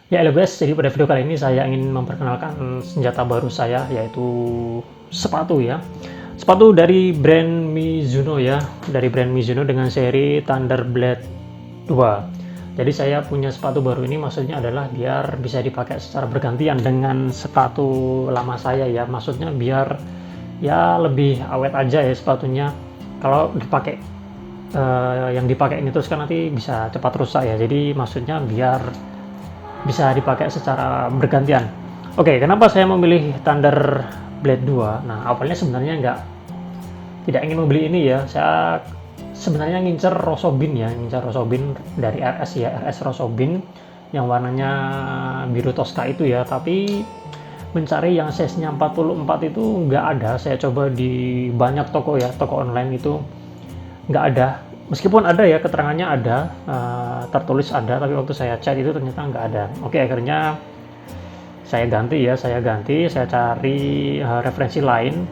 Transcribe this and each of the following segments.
Ya, halo guys, jadi pada video kali ini saya ingin memperkenalkan senjata baru saya, yaitu sepatu ya. Sepatu dari brand Mizuno ya, dari brand Mizuno dengan seri Thunderblade 2. Jadi saya punya sepatu baru ini maksudnya adalah biar bisa dipakai secara bergantian dengan sepatu lama saya ya. Maksudnya biar ya lebih awet aja ya sepatunya. Kalau dipakai yang dipakai ini terus kan nanti bisa cepat rusak ya. Jadi maksudnya biar bisa dipakai secara bergantian. Oke, kenapa saya memilih Thunder Blade 2? Nah, awalnya sebenarnya tidak ingin membeli ini ya. Saya sebenarnya ngincer Rosobin ya, ngincer Rosobin dari RS ya, RS Rosobin yang warnanya biru Tosca itu ya, tapi mencari yang size-nya 44 itu nggak ada. Saya coba di banyak toko ya, toko online itu nggak ada. Meskipun ada ya, keterangannya ada, tertulis ada, tapi waktu saya chat itu ternyata nggak ada. Oke, akhirnya saya ganti, saya cari referensi lain.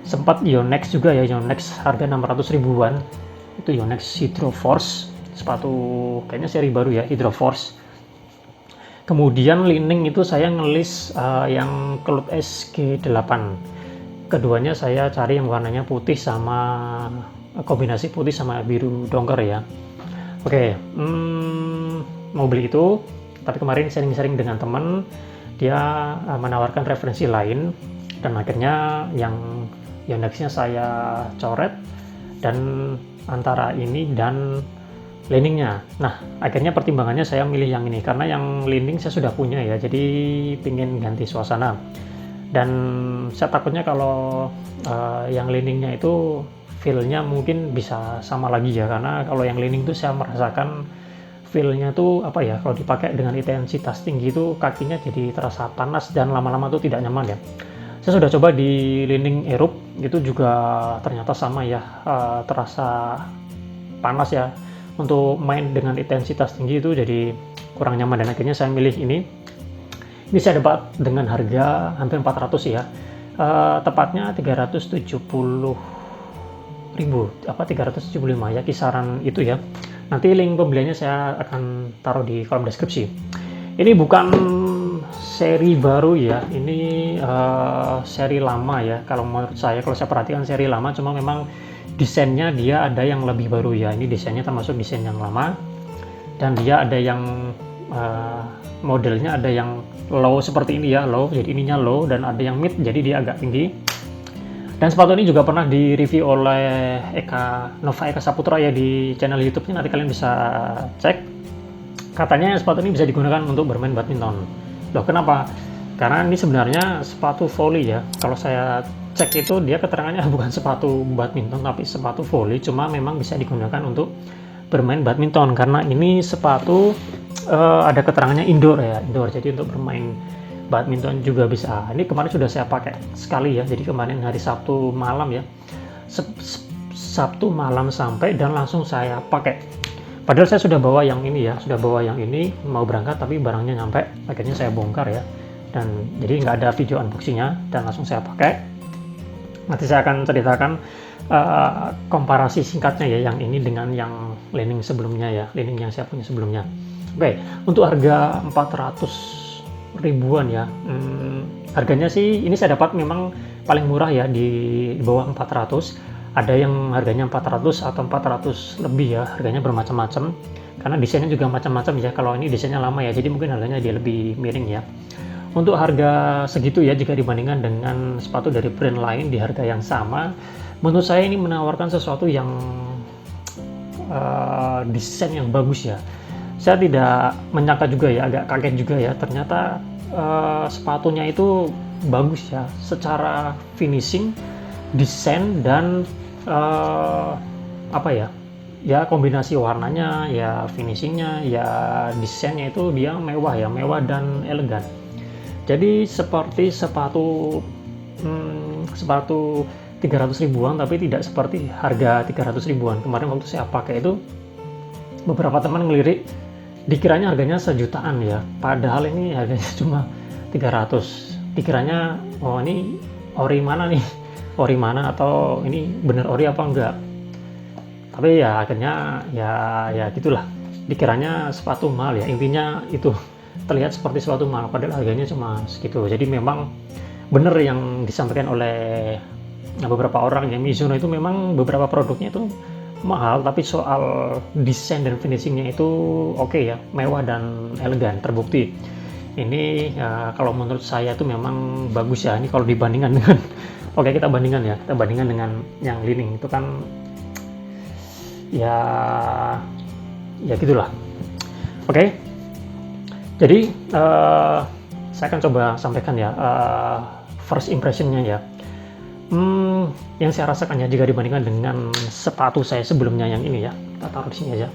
Sempat Yonex juga ya, Yonex harga 600 ribuan. Itu Yonex Hydro Force, sepatu kayaknya seri baru ya, Hydro Force. Kemudian Li-Ning itu saya ngelis yang Cloud SG8. Keduanya saya cari yang warnanya putih sama kombinasi putih sama biru dongker ya. Oke, mau beli itu, tapi kemarin sharing-sharing dengan teman, dia menawarkan referensi lain, dan akhirnya yang Yonex-nya saya coret, dan antara ini dan Li-Ning-nya. Nah, akhirnya pertimbangannya saya milih yang ini, karena yang Li-Ning saya sudah punya ya, jadi pingin ganti suasana. Dan saya takutnya kalau yang Li-Ning-nya itu feel-nya mungkin bisa sama lagi ya, karena kalau yang Li-Ning itu saya merasakan feel-nya tuh apa ya, kalau dipakai dengan intensitas tinggi itu kakinya jadi terasa panas dan lama-lama tuh tidak nyaman ya. Saya sudah coba di Li-Ning Aerobe, itu juga ternyata sama ya, terasa panas ya. Untuk main dengan intensitas tinggi itu jadi kurang nyaman, dan akhirnya saya milih ini. Ini saya dapat dengan harga hampir 400 ya, tepatnya 370 ribu, 375 ya, kisaran itu ya. Nanti link pembeliannya saya akan taruh di kolom deskripsi. Ini bukan seri baru ya, ini seri lama ya. Kalau menurut saya, kalau saya perhatikan seri lama, cuma memang desainnya dia ada yang lebih baru ya. Ini desainnya termasuk desain yang lama, dan dia ada yang modelnya ada yang low seperti ini ya, low, jadi ininya low, dan ada yang mid, jadi dia agak tinggi. Dan sepatu ini juga pernah direview oleh Nova Eka Saputra ya, di channel YouTube-nya, nanti kalian bisa cek. Katanya sepatu ini bisa digunakan untuk bermain badminton. Loh, kenapa? Karena ini sebenarnya sepatu volley ya. Kalau saya cek itu dia keterangannya bukan sepatu badminton tapi sepatu volley, cuma memang bisa digunakan untuk bermain badminton, karena ini sepatu ada keterangannya indoor ya, indoor, jadi untuk bermain badminton juga bisa. Ini kemarin sudah saya pakai sekali ya, jadi kemarin hari Sabtu malam ya, Sabtu malam sampai, dan langsung saya pakai. Padahal saya sudah bawa yang ini ya, mau berangkat, tapi barangnya nyampe, akhirnya saya bongkar ya, dan jadi nggak ada video unboxingnya, dan langsung saya pakai. Nanti saya akan ceritakan komparasi singkatnya ya, yang ini dengan yang Li-Ning sebelumnya ya, Li-Ning yang saya punya sebelumnya. Oke, untuk harga 400 ribuan ya, harganya sih ini saya dapat memang paling murah ya, di bawah 400. Ada yang harganya 400 atau 400 lebih ya, harganya bermacam-macam karena desainnya juga macam-macam ya. Kalau ini desainnya lama ya, jadi mungkin harganya dia lebih miring ya. Untuk harga segitu ya, jika dibandingkan dengan sepatu dari brand lain di harga yang sama, menurut saya ini menawarkan sesuatu yang desain yang bagus ya. Saya tidak menyangka juga ya, agak kaget juga ya, ternyata sepatunya itu bagus ya, secara finishing, desain, dan apa ya, ya kombinasi warnanya ya, finishingnya ya, desainnya itu dia mewah ya, mewah dan elegan. Jadi seperti sepatu 300 ribuan, tapi tidak seperti harga 300 ribuan. Kemarin waktu saya pakai itu, beberapa teman ngelirik, dikiranya harganya sejutaan ya, padahal ini harganya cuma 300. Dikiranya, oh ini ori mana nih, ori mana, atau ini bener ori apa enggak. Tapi ya akhirnya ya gitulah, dikiranya sepatu mahal ya, intinya itu. terlihat seperti sepatu mahal padahal harganya cuma segitu. Jadi memang benar yang disampaikan oleh beberapa orang yang Mizuno itu memang beberapa produknya itu mahal, tapi soal desain dan finishingnya itu oke ya, mewah dan elegan, terbukti. Ini kalau menurut saya itu memang bagus ya. Ini kalau dibandingkan dengan oke, kita bandingkan dengan yang Li-Ning itu kan ya gitulah. Oke, jadi saya akan coba sampaikan ya first impressionnya ya. Yang saya rasakan ya jika dibandingkan dengan sepatu saya sebelumnya yang ini ya, kita taruh di sini aja.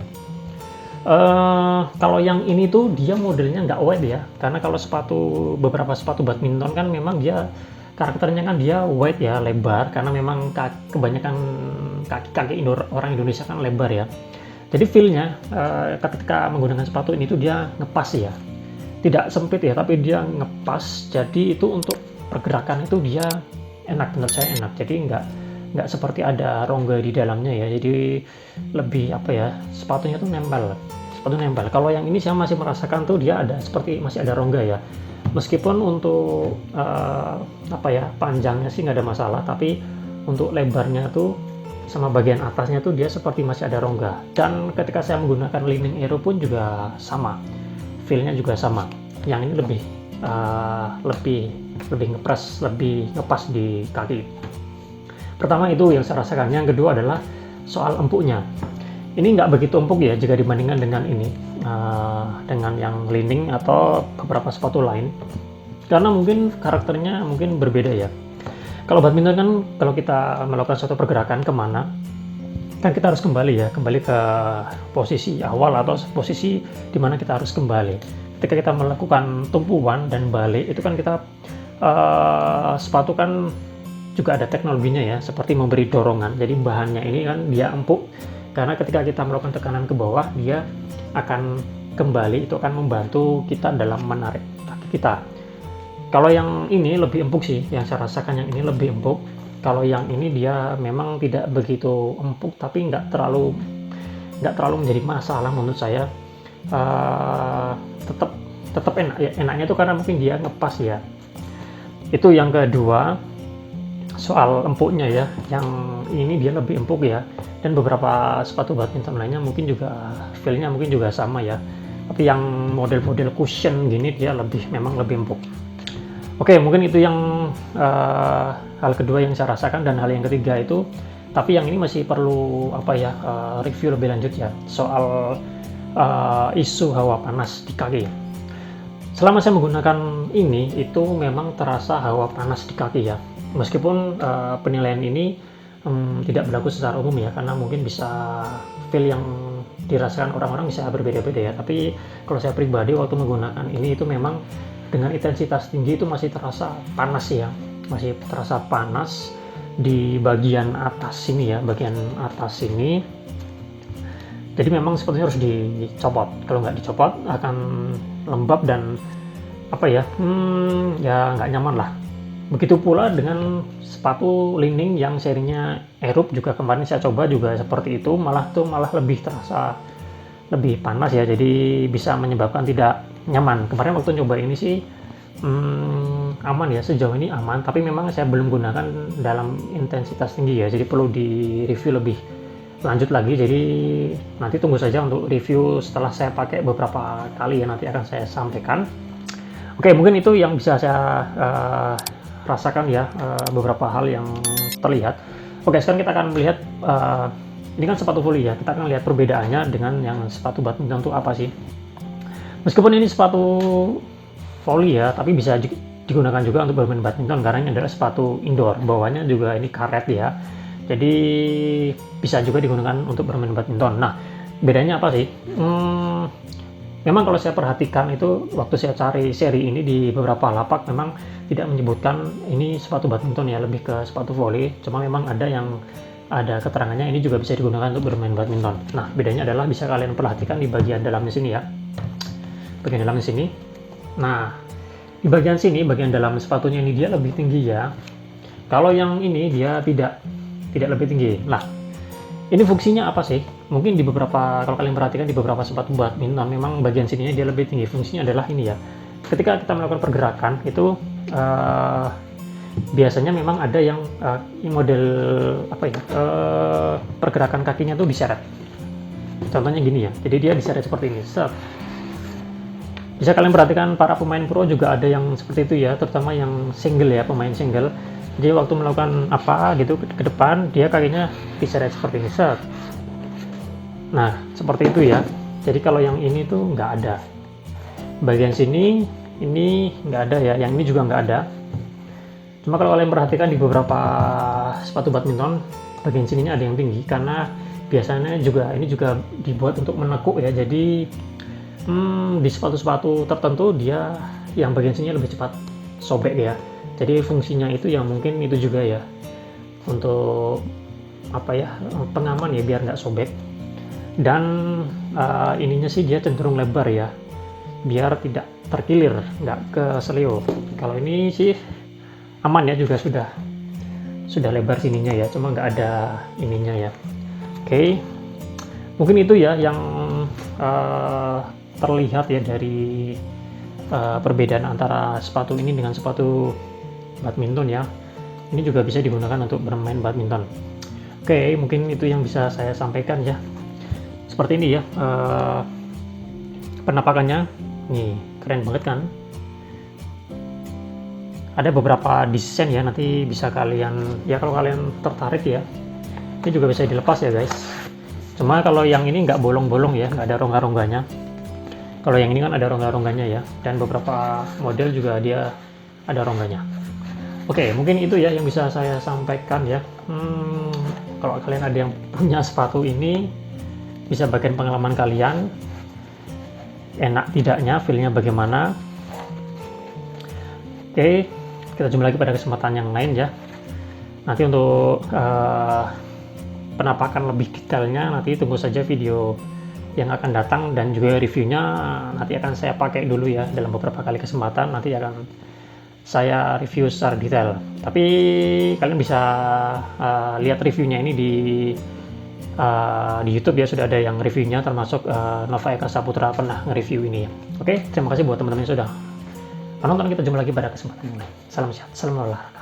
Kalau yang ini tuh dia modelnya nggak wide ya, karena kalau beberapa sepatu badminton kan memang dia karakternya kan dia wide ya, lebar, karena memang kebanyakan kaki orang Indonesia kan lebar ya. Jadi feel-nya ketika menggunakan sepatu ini tuh dia ngepas ya, tidak sempit ya, tapi dia ngepas. Jadi itu untuk pergerakan itu dia enak, menurut saya enak. Jadi nggak seperti ada rongga di dalamnya ya. Jadi lebih apa ya, sepatunya tuh nempel. Kalau yang ini saya masih merasakan tuh dia ada seperti masih ada rongga ya. Meskipun untuk panjangnya sih nggak ada masalah, tapi untuk lebarnya tuh sama bagian atasnya tuh dia seperti masih ada rongga. Dan ketika saya menggunakan Li-Ning Aero pun juga sama, feel-nya juga sama. Yang ini lebih ngepres, lebih ngepas di kaki. Pertama itu yang saya rasakan. Yang kedua adalah soal empuknya. Ini nggak begitu empuk ya jika dibandingkan dengan ini, dengan yang Li-Ning atau beberapa sepatu lain, karena mungkin karakternya mungkin berbeda ya. Kalau badminton kan kalau kita melakukan suatu pergerakan kemana kan kita harus kembali ke posisi awal atau posisi di mana kita harus kembali. Ketika kita melakukan tumpuan dan balik itu kan kita sepatu kan juga ada teknologinya ya, seperti memberi dorongan. Jadi bahannya ini kan dia empuk, karena ketika kita melakukan tekanan ke bawah dia akan kembali, itu akan membantu kita dalam menarik kaki kita. Kalau yang ini lebih empuk sih, yang saya rasakan yang ini lebih empuk. Kalau yang ini dia memang tidak begitu empuk, tapi nggak terlalu menjadi masalah menurut saya. Tetap enak ya, enaknya tuh karena mungkin dia ngepas ya. Itu yang kedua, soal empuknya ya. Yang ini dia lebih empuk ya, dan beberapa sepatu badminton lainnya mungkin juga feel-nya mungkin juga sama ya, tapi yang model-model cushion gini dia memang lebih empuk. Oke, mungkin itu yang hal kedua yang saya rasakan. Dan hal yang ketiga itu, tapi yang ini masih perlu review lebih lanjut ya, soal isu hawa panas di kaki. Selama saya menggunakan ini itu memang terasa hawa panas di kaki ya, meskipun penilaian ini tidak berlaku secara umum ya, karena mungkin bisa feel yang dirasakan orang-orang bisa berbeda-beda ya. Tapi kalau saya pribadi waktu menggunakan ini itu memang dengan intensitas tinggi itu masih terasa panas ya, masih terasa panas di bagian atas sini ya, bagian atas sini. Jadi memang sepatunya harus dicopot, kalau nggak dicopot akan lembab dan ya nggak nyaman lah. Begitu pula dengan sepatu Li-Ning yang serinya Aerobe juga, kemarin saya coba juga seperti itu, malah lebih terasa lebih panas ya, jadi bisa menyebabkan tidak nyaman. Kemarin waktu nyoba ini sih aman ya, sejauh ini aman, tapi memang saya belum gunakan dalam intensitas tinggi ya, jadi perlu di review lebih lanjut lagi. Jadi nanti tunggu saja untuk review setelah saya pakai beberapa kali ya, nanti akan saya sampaikan. Oke, mungkin itu yang bisa saya rasakan ya, beberapa hal yang terlihat. Oke, sekarang kita akan melihat ini kan sepatu volley ya, kita akan lihat perbedaannya dengan yang sepatu badminton itu apa sih. Meskipun ini sepatu volley ya, tapi bisa digunakan juga untuk bermain badminton karena ini adalah sepatu indoor, bawahnya juga ini karet ya, jadi bisa juga digunakan untuk bermain badminton. Nah, bedanya apa sih? Memang kalau saya perhatikan itu waktu saya cari seri ini di beberapa lapak memang tidak menyebutkan ini sepatu badminton ya, lebih ke sepatu volley. Cuma memang ada keterangannya ini juga bisa digunakan untuk bermain badminton. Nah, bedanya adalah bisa kalian perhatikan di bagian dalamnya sini ya. Bagian dalamnya sini. Nah, di bagian sini, bagian dalam sepatunya ini dia lebih tinggi ya. Kalau yang ini dia tidak lebih tinggi. Nah, ini fungsinya apa sih? Mungkin di beberapa, kalau kalian perhatikan di beberapa sepatu badminton memang bagian sininya dia lebih tinggi. Fungsinya adalah ini ya, ketika kita melakukan pergerakan itu biasanya memang ada yang model apa ya, pergerakan kakinya tuh diseret. Contohnya gini ya, jadi dia diseret seperti ini, set. Bisa kalian perhatikan para pemain pro juga ada yang seperti itu ya, terutama yang single ya, pemain single. Jadi waktu melakukan apa gitu ke depan, dia kakinya diseret seperti ini, set. Nah, seperti itu ya. Jadi kalau yang ini tuh nggak ada. Bagian sini, ini nggak ada ya, yang ini juga nggak ada. Cuma kalau kalian perhatikan di beberapa sepatu badminton, bagian sininya ada yang tinggi, karena biasanya juga ini juga dibuat untuk menekuk ya. Jadi di sepatu-sepatu tertentu dia yang bagian sini lebih cepat sobek ya. Jadi fungsinya itu yang mungkin itu juga ya, untuk apa ya, pengaman ya, biar nggak sobek. Dan ininya sih dia cenderung lebar ya, biar tidak terkilir, nggak ke seleo. Kalau ini sih aman ya, juga sudah lebar sininya ya, cuma nggak ada ininya ya. Oke, mungkin itu ya yang terlihat ya dari perbedaan antara sepatu ini dengan sepatu badminton ya. Ini juga bisa digunakan untuk bermain badminton. Oke, mungkin itu yang bisa saya sampaikan ya. Seperti ini ya penampakannya. Nih, keren banget kan? Ada beberapa desain ya, nanti bisa kalian ya, kalau kalian tertarik ya, ini juga bisa dilepas ya guys. Cuma kalau yang ini nggak bolong-bolong ya, nggak ada rongga-rongganya. Kalau yang ini kan ada rongga-rongganya ya, dan beberapa model juga dia ada rongganya. Oke, mungkin itu ya yang bisa saya sampaikan ya. Kalau kalian ada yang punya sepatu ini, bisa bagian pengalaman kalian, enak tidaknya, feel-nya bagaimana. Oke, kita jumpa lagi pada kesempatan yang lain ya. Nanti untuk penampakan lebih detailnya, nanti tunggu saja video yang akan datang, dan juga reviewnya nanti akan saya pakai dulu ya dalam beberapa kali kesempatan. Nanti akan saya review secara detail, tapi kalian bisa lihat reviewnya ini di YouTube ya, sudah ada yang reviewnya, termasuk Nova Eka Saputra pernah nge-review ini ya. Oke, terima kasih buat teman-teman yang sudah menonton. Kita jumpa lagi pada kesempatan yang lain. Salam sehat, salam olahraga.